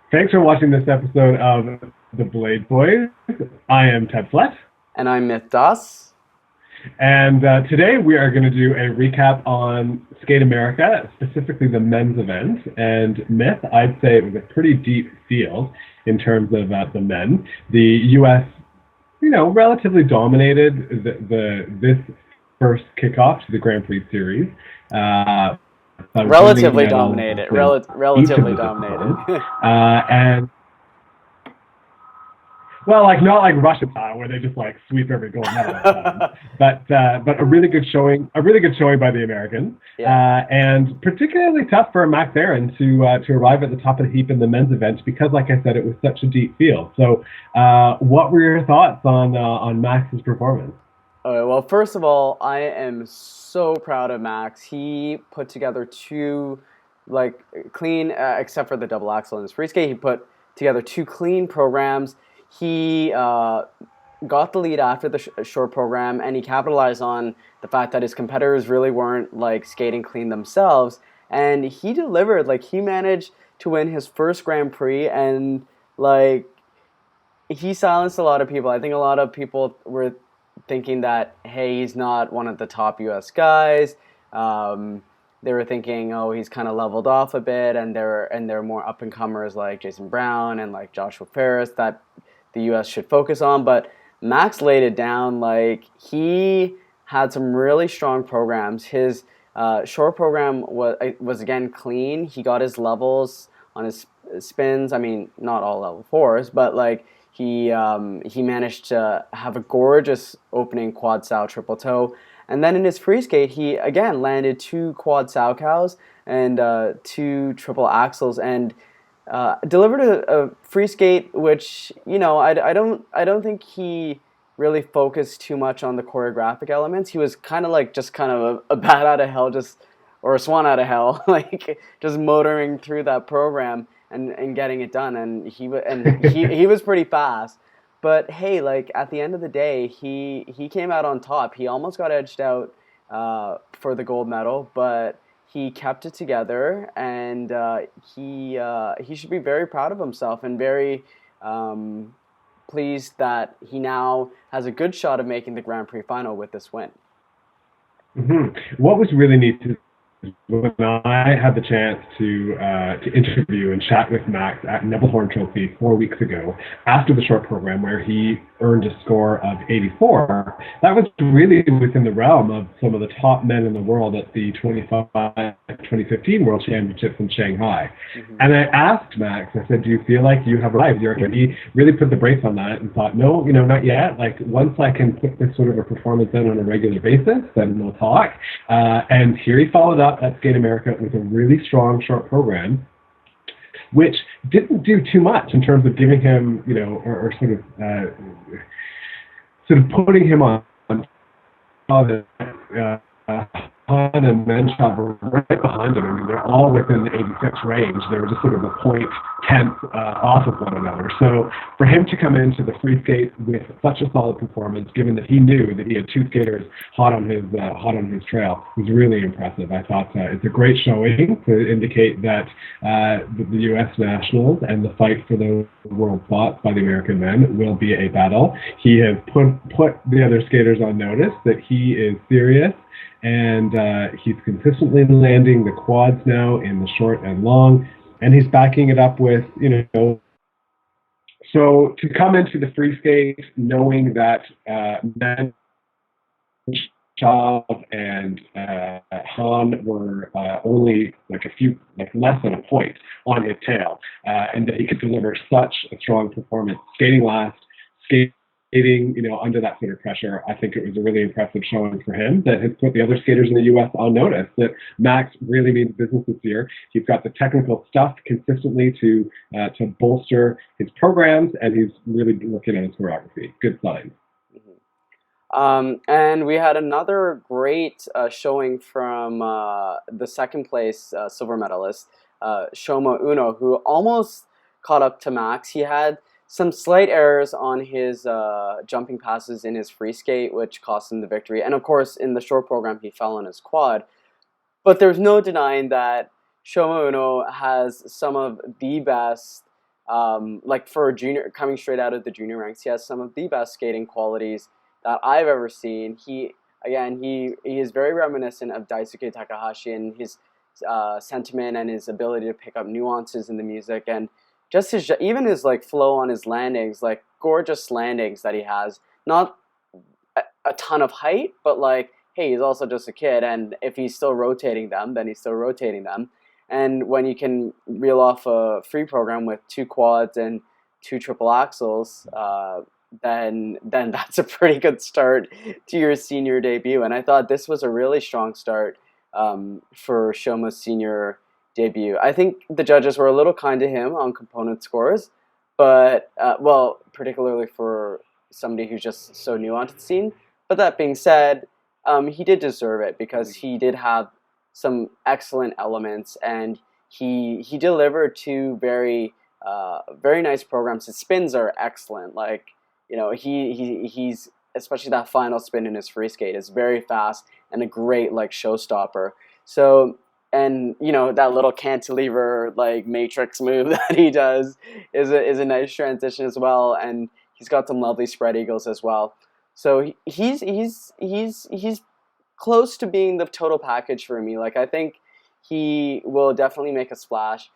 Thanks for watching this episode of The Blade Boys. I am Ted Flett, And I'm Myth Das. and today we are going to do a recap on Skate America, specifically the men's event. And Myth, I'd say it was a pretty deep field in terms of the men. The U.S., relatively dominated this first kickoff to the Grand Prix series, by winning Relatively medals dominated. in each of Relatively the disciplines. dominated. And Well, like not like Russia style where they just like sweep every gold medal at times, but a really good showing by the Americans, Yeah. and particularly tough for Max Aaron to arrive at the top of the heap in the men's event because, like I said, it was such a deep field. So, what were your thoughts on Max's performance? Okay, well, first of all, I am so proud of Max. He put together two, like, clean, except for the double axel in his free skate, he put together two clean programs. He got the lead after the short program, and he capitalized on the fact that his competitors really weren't like skating clean themselves, and he delivered. Like he managed to win his first Grand Prix, and like he silenced a lot of people. I think a lot of people were thinking that hey, he's not one of the top U.S. guys. They were thinking, oh, he's kind of leveled off a bit, and there are more up and comers like Jason Brown and like Joshua Ferris that the U.S. should focus on. But Max laid it down. Like he had some really strong programs. His short program was again clean. He got his levels on his spins. I mean, not all level fours, but like he managed to have a gorgeous opening quad sow triple toe. And then in his free skate, he again landed two quad sow cows and two triple axles, and delivered a free skate, which I don't think he really focused too much on the choreographic elements. He was kind of like just kind of a bat out of hell, just or a swan out of hell, like just motoring through that program and getting it done. And he was pretty fast. But hey, like at the end of the day, he came out on top. He almost got edged out for the gold medal, but he kept it together, and he should be very proud of himself and very pleased that he now has a good shot of making the Grand Prix final with this win. What was really neat is when I had the chance to interview and chat with Max at Nebelhorn Trophy 4 weeks ago after the short program where he earned a score of 84. That was really within the realm of some of the top men in the world at the 2015 World Championships in Shanghai. Mm-hmm. And I asked Max, I said, do you feel like you have arrived? He really put the brakes on that and thought, no, not yet. Like once I can put this sort of a performance in on a regular basis, then we'll talk. And here he followed up at Skate America with a really strong short program, which didn't do too much in terms of giving him, or sort of putting him on Han and Menshov were right behind him. I mean, they're all within the 86 range. They were just sort of a point tenth off of one another. So for him to come into the free skate with such a solid performance, given that he knew that he had two skaters hot on his trail, was really impressive. I thought it's a great showing to indicate that the U.S. nationals and the fight for those world spots by the American men will be a battle. He has put the other skaters on notice that he is serious, and he's consistently landing the quads now in the short and long, and he's backing it up with, so to come into the free skate knowing that men Chav and Han were only like less than a point on his tail, and that he could deliver such a strong performance, skating last, skating, under that sort of pressure. I think it was a really impressive showing for him that has put the other skaters in the U.S. on notice that Max really means business this year. He's got the technical stuff consistently to bolster his programs, and he's really looking at his choreography. Good sign. And we had another great showing from the second place silver medalist, Shoma Uno, who almost caught up to Max. He had some slight errors on his jumping passes in his free skate, which cost him the victory. And of course, in the short program, he fell on his quad. But there's no denying that Shoma Uno has some of the best Like for a junior coming straight out of the junior ranks, he has some of the best skating qualities that I've ever seen. He is very reminiscent of Daisuke Takahashi in his sentiment and his ability to pick up nuances in the music, and just his even his like flow on his landings, like gorgeous landings that he has. Not a ton of height, but like, hey, he's also just a kid, and if he's still rotating them, then he's still rotating them. And when you can reel off a free program with two quads and two triple axles, then that's a pretty good start to your senior debut. And I thought this was a really strong start for Shoma's senior debut. I think the judges were a little kind to him on component scores, but well, particularly for somebody who's just so new onto the scene. But that being said, he did deserve it because he did have some excellent elements, and he delivered two very nice programs. His spins are excellent. Like, you know, he's especially that final spin in his free skate is very fast and a great like showstopper. So, and you know, that little cantilever like matrix move that he does is a nice transition as well, and he's got some lovely spread eagles as well. So he's close to being the total package for me. Like, I think he will definitely make a splash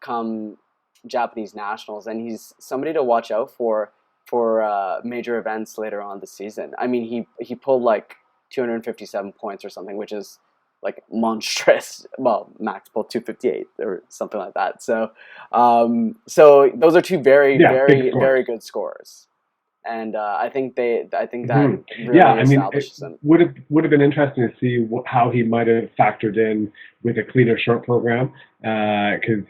come Japanese nationals, and he's somebody to watch out for major events later on this season. I mean, he pulled like 257 points or something, which is like monstrous. Well, Max pulled 258 or something like that. So so those are two very good scores. And I think that really establishes him. Would have been interesting to see how he might have factored in with a cleaner short program, because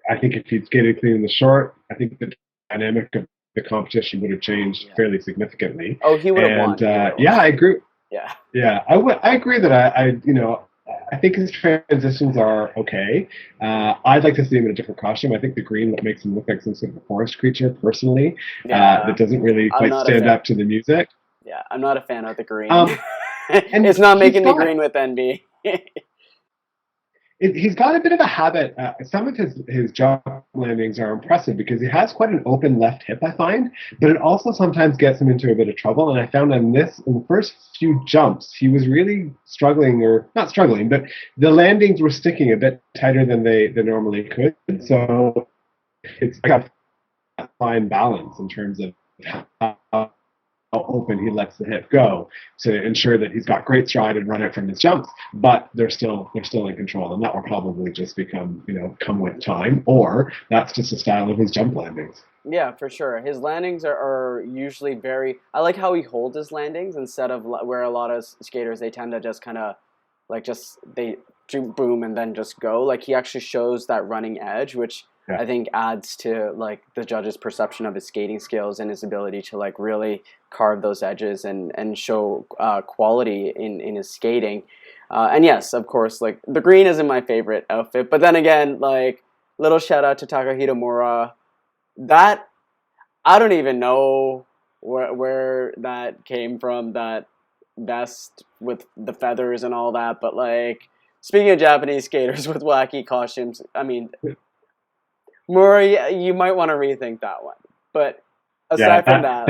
I think if he'd skated clean in the short, I think the dynamic of the competition would have changed fairly significantly. Oh, he would have won. Yeah, I agree. Yeah, I agree that I think his transitions are okay. I'd like to see him in a different costume. I think the green makes him look like some sort of a forest creature, personally, that doesn't really quite stand up to the music. Yeah, I'm not a fan of the green. And it's not making me green with envy. He's got a bit of a habit. Some of his jump landings are impressive because he has quite an open left hip, I find, but it also sometimes gets him into a bit of trouble. And I found in the first few jumps, he was really struggling, or not struggling, but the landings were sticking a bit tighter than they normally could. So it's like a fine balance in terms of how open he lets the hip go to ensure that he's got great stride and run it from his jumps, but they're still in control, and that will probably just become, come with time, or that's just a style of his jump landings. Yeah, for sure. His landings are usually very. I like how he holds his landings instead of where a lot of skaters, they tend to just kind of they boom and then just go. Like, he actually shows that running edge, which I think adds to like the judge's perception of his skating skills and his ability to like really carve those edges and show quality in his skating. And yes, of course, like the green isn't my favorite outfit, but then again, like, little shout out to Takahito Mura. That, I don't even know where that came from, that vest with the feathers and all that, but like, speaking of Japanese skaters with wacky costumes, I mean, Mura, you might want to rethink that one. But aside from that,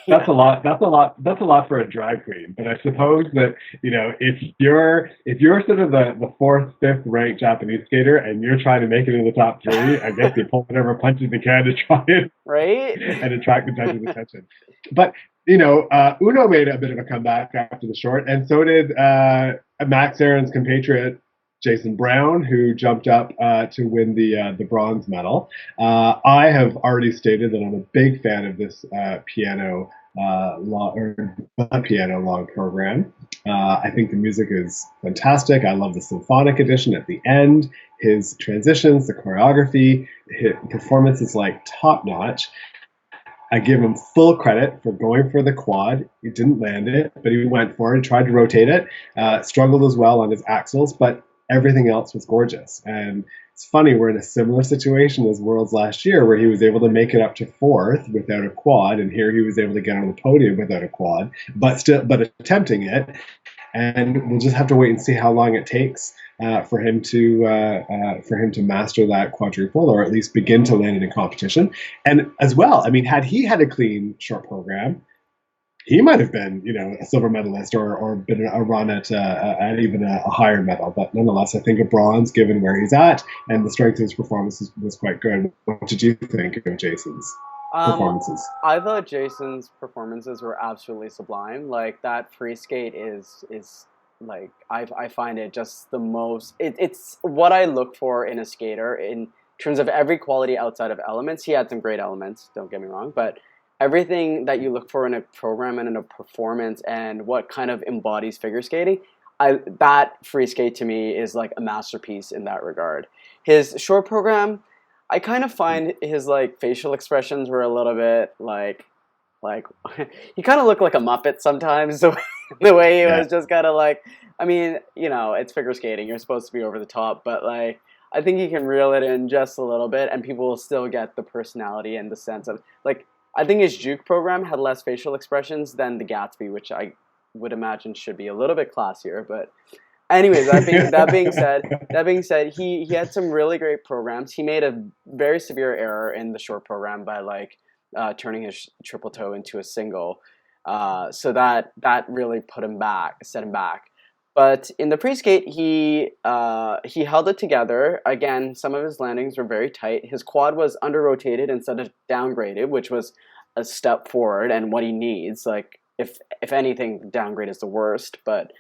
that's a lot. That's a lot for a drag queen. But I suppose that if you're sort of the fourth, fifth ranked Japanese skater and you're trying to make it in the top three, I guess you pull whatever punches you can to try and attract the judges' attention. But Uno made a bit of a comeback after the short, and so did Max Aaron's compatriot Jason Brown, who jumped up to win the bronze medal. I have already stated that I'm a big fan of this piano long program. I think the music is fantastic. I love the symphonic edition at the end. His transitions, the choreography, his performance is like top notch. I give him full credit for going for the quad. He didn't land it, but he went for it, tried to rotate it, struggled as well on his axles, but everything else was gorgeous. And it's funny, we're in a similar situation as Worlds last year, where he was able to make it up to fourth without a quad, and here he was able to get on the podium without a quad, but attempting it. And we'll just have to wait and see how long it takes for him to master that quadruple, or at least begin to land it in competition. And as well, I mean, had he had a clean short program, he might have been, a silver medalist, or been a run at even a higher medal. But nonetheless, I think a bronze, given where he's at and the strength of his performance, was quite good. What did you think of Jason's performances? I thought Jason's performances were absolutely sublime. Like that free skate is like I find it just the most. It's what I look for in a skater in terms of every quality outside of elements. He had some great elements. Don't get me wrong, but everything that you look for in a program and in a performance and what kind of embodies figure skating, that free skate to me is like a masterpiece in that regard. His short program, I kind of find his like facial expressions were a little bit like he kind of looked like a Muppet sometimes. The way he was just kind of like, I mean, it's figure skating. You're supposed to be over the top, but like I think he can reel it in just a little bit, and people will still get the personality and the sense of like. I think his juke program had less facial expressions than the Gatsby, which I would imagine should be a little bit classier. But anyways, that being said, he had some really great programs. He made a very severe error in the short program by like turning his triple toe into a single. So that really set him back. But in the free skate, he held it together. Again, some of his landings were very tight. His quad was under rotated instead of downgraded, which was a step forward and what he needs. Like if anything, downgrade is the worst. But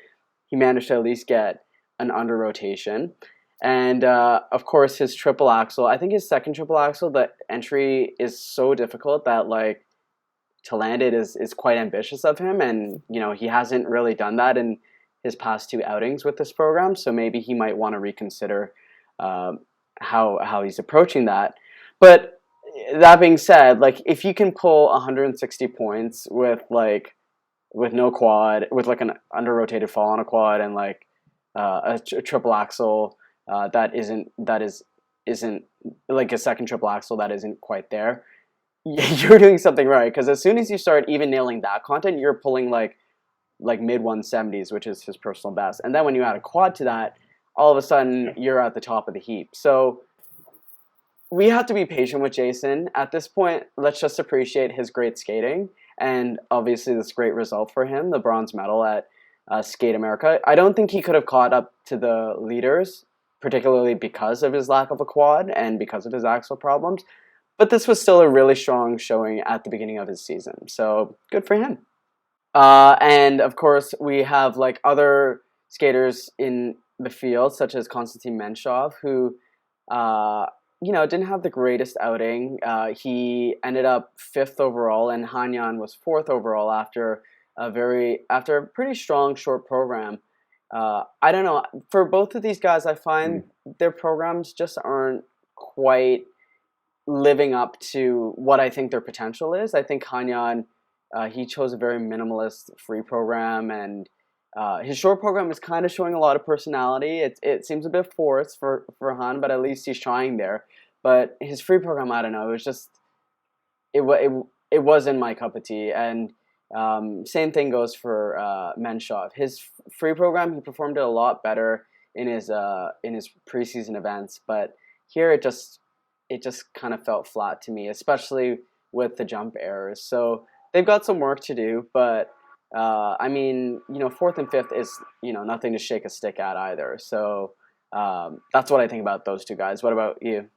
he managed to at least get an under rotation. And of course, his triple axel. I think his second triple axel, the entry is so difficult that like to land it is quite ambitious of him, and he hasn't really done that in his past two outings with this program, so maybe he might want to reconsider how he's approaching that. But that being said, like if you can pull 160 points with no quad, with like an under rotated fall on a quad and like a triple axle that isn't like a second triple axle that isn't quite there, you're doing something right. Because as soon as you start even nailing that content, you're pulling like mid 170s, which is his personal best. And then when you add a quad to that, all of a sudden you're at the top of the heap. So we have to be patient with Jason. At this point, let's just appreciate his great skating and obviously this great result for him, the bronze medal at Skate America. I don't think he could have caught up to the leaders, particularly because of his lack of a quad and because of his axle problems. But this was still a really strong showing at the beginning of his season. So good for him. And of course, we have like other skaters in the field, such as Konstantin Menshov, who, didn't have the greatest outing. He ended up 5th overall, and Hanyan was 4th overall after a pretty strong short program. I don't know. For both of these guys, I find their programs just aren't quite living up to what I think their potential is. I think Hanyan. He chose a very minimalist free program, and his short program is kind of showing a lot of personality. It seems a bit forced for Han, but at least he's trying there. But his free program, I don't know, it was just it wasn't my cup of tea. And same thing goes for Menshov. His free program, he performed it a lot better in his preseason events, but here it just kind of felt flat to me, especially with the jump errors. So they've got some work to do, but I mean, 4th and 5th is nothing to shake a stick at either. So that's what I think about those two guys. What about you?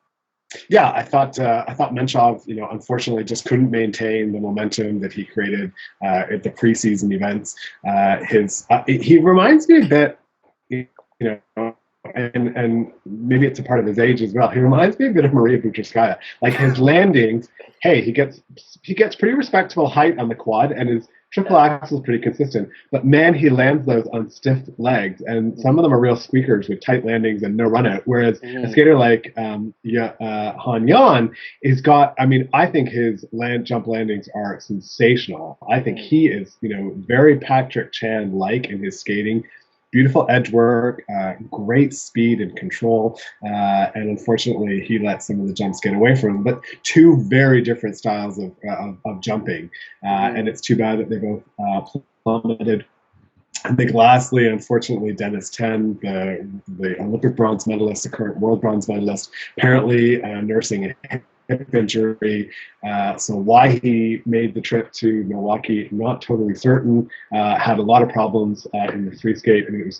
Yeah, I thought Menshov, unfortunately, just couldn't maintain the momentum that he created at the preseason events. He reminds me a bit, and maybe it's a part of his age as well. He reminds me a bit of Maria Bucherskaya. Like his landings, hey, he gets pretty respectable height on the quad, and his triple axle is pretty consistent. But man, he lands those on stiff legs, and some of them are real squeakers with tight landings and no run out. Whereas a skater like Han Yan is got. I mean, I think his jump landings are sensational. I think he is, very Patrick Chan like in his skating. Beautiful edge work, great speed and control, and unfortunately he let some of the jumps get away from him. But two very different styles of jumping, and it's too bad that they both plummeted I think lastly, unfortunately, Dennis Ten, the Olympic bronze medalist, the current world bronze medalist, apparently nursing a hip injury. So why he made the trip to Milwaukee, not totally certain. Had a lot of problems in the free skate, and it was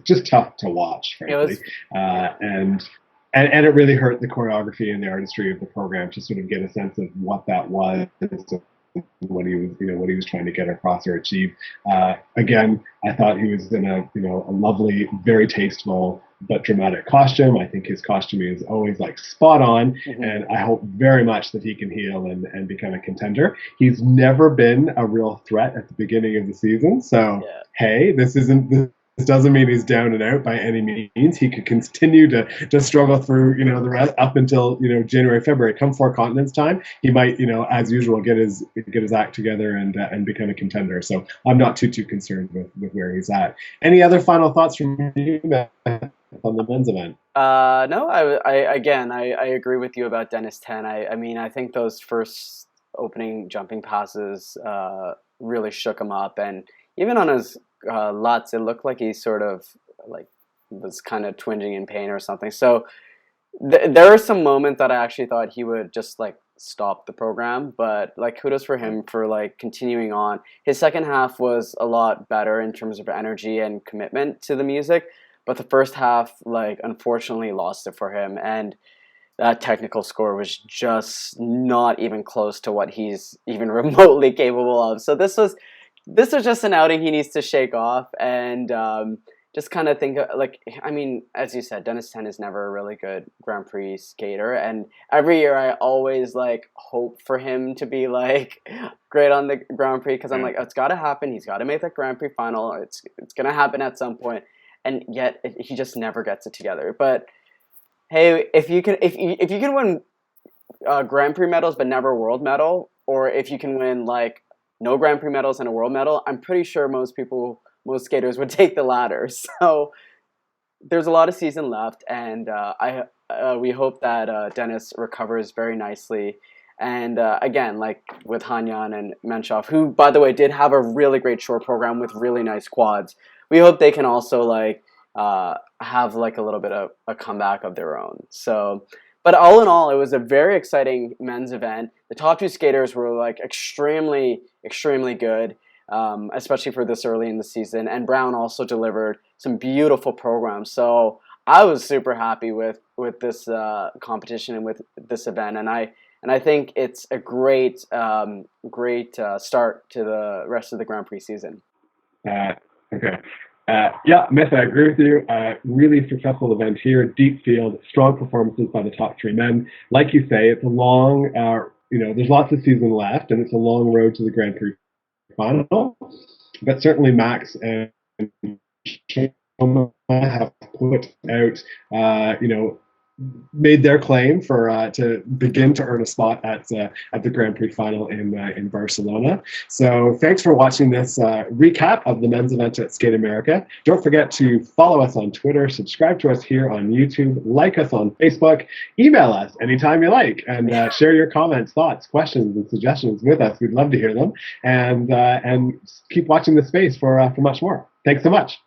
just tough to watch, frankly. And it really hurt the choreography and the artistry of the program to sort of get a sense of what that was, what he was, what he was trying to get across or achieve. Again, I thought he was in a lovely, very tasteful but dramatic costume. I think his costuming is always like spot on, and I hope very much that he can heal and become a contender. He's never been a real threat at the beginning of the season, so hey, this doesn't mean he's down and out by any means. He could continue to struggle through, the rest up until, January, February. Come Four Continents time, he might, as usual, get his act together and become a contender. So I'm not too concerned with where he's at. Any other final thoughts from you, Matt, on the men's event? No, I agree with you about Dennis Ten. I mean, I think those first opening jumping passes really shook him up, and even on his Lutz, it looked like he sort of like was kind of twinging in pain or something. So there are some moments that I actually thought he would just like stop the program, but like kudos for him for like continuing on. His second half was a lot better in terms of energy and commitment to the music, but the first half like unfortunately lost it for him, and that technical score was just not even close to what he's even remotely capable of. So this was just an outing he needs to shake off, and just kind of think like, I mean, as you said, Dennis Ten is never a really good Grand Prix skater, and every year I always like hope for him to be like great on the Grand Prix, because I'm like, oh, it's got to happen. He's got to make that Grand Prix final. It's gonna happen at some point, and yet he just never gets it together. But hey, if you can win Grand Prix medals but never world medal, or if you can win like no Grand Prix medals and a world medal, I'm pretty sure most skaters would take the latter. So there's a lot of season left, and we hope that Dennis recovers very nicely. And again, like with Hanyan and Menshov, who, by the way, did have a really great short program with really nice quads, we hope they can also like have like a little bit of a comeback of their own. So, but all in all, it was a very exciting men's event. The top two skaters were like extremely good, especially for this early in the season. And Brown also delivered some beautiful programs. So I was super happy with this competition and with this event. And I think it's a great start to the rest of the Grand Prix season. Okay. Yeah, Myth, I agree with you. Really successful event here. Deep field, strong performances by the top three men. Like you say, it's a long, there's lots of season left, and it's a long road to the Grand Prix final. But certainly Max and Shoma have put out, made their claim for to begin to earn a spot at the Grand Prix final in Barcelona. So thanks for watching this recap of the men's event at Skate America. Don't forget to follow us on Twitter, subscribe to us here on YouTube, like us on Facebook, email us anytime you like, and share your comments, thoughts, questions, and suggestions with us. We'd love to hear them, and keep watching the space for much more. Thanks so much.